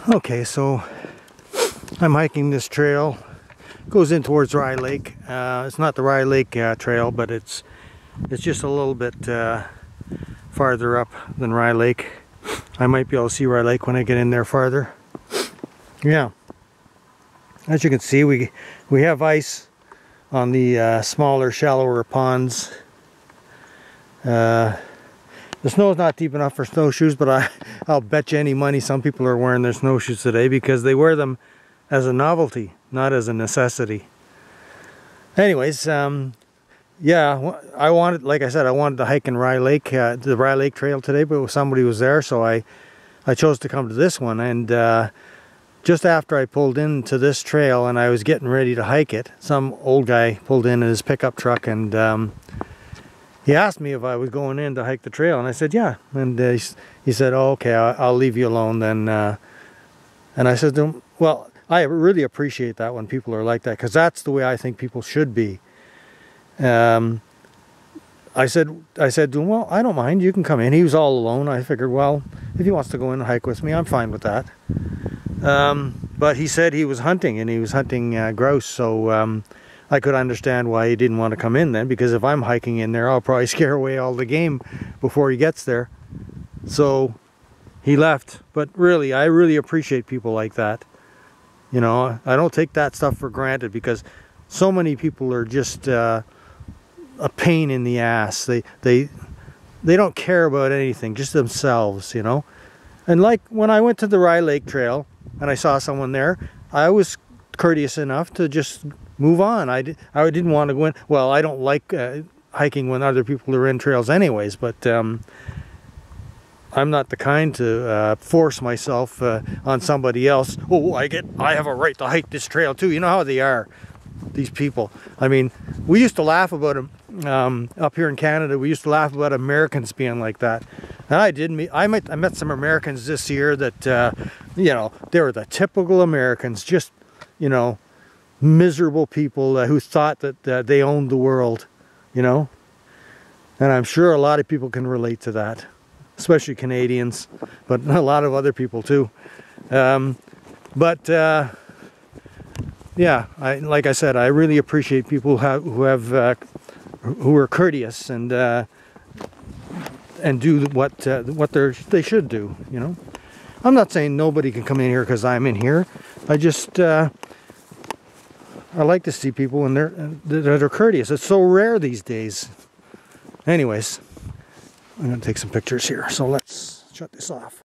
Okay, so I'm hiking this trail. It goes in towards Rye Lake. It's not the Rye Lake trail, but it's just a little bit farther up than Rye Lake. I might be able to see Rye Lake when I get in there farther. Yeah, as you can see, we have ice on the smaller, shallower ponds. The snow's not deep enough for snowshoes, but I'll bet you any money some people are wearing their snowshoes today because they wear them as a novelty, not as a necessity. Anyways, yeah, I wanted, like I said, I wanted to hike in Rye Lake, the Rye Lake Trail today, but somebody was there, so I chose to come to this one. And just after I pulled into this trail and I was getting ready to hike it, some old guy pulled in his pickup truck and he asked me if I was going in to hike the trail, and I said, yeah. And he said, oh, okay, I'll leave you alone then. And I said to him, well, I really appreciate that when people are like that, because that's the way I think people should be. I said to him, well, I don't mind, you can come in. He was all alone. I figured, well, if he wants to go in and hike with me, I'm fine with that. But he said he was hunting, and he was hunting grouse, so I could understand why he didn't want to come in then, because if I'm hiking in there, I'll probably scare away all the game before he gets there. So he left. But really, I really appreciate people like that. You know, I don't take that stuff for granted, because so many people are just a pain in the ass. They don't care about anything, just themselves, you know. And like when I went to the Rye Lake Trail and I saw someone there, I was courteous enough to just move on. I didn't want to go in. Well, I don't like hiking when other people are in trails anyways, but I'm not the kind to force myself on somebody else. Oh, I have a right to hike this trail too. You know how they are, these people. I mean, we used to laugh about them up here in Canada. We used to laugh about Americans being like that. And I met some Americans this year that you know, they were the typical Americans, just, you know, miserable people who thought that they owned the world, you know. And I'm sure a lot of people can relate to that, especially Canadians, but a lot of other people too. Yeah, like I said, I really appreciate people who are courteous and do what they should do, you know. I'm not saying nobody can come in here because I'm in here. I just I like to see people and that are courteous. It's so rare these days. Anyways, I'm going to take some pictures here, so let's shut this off.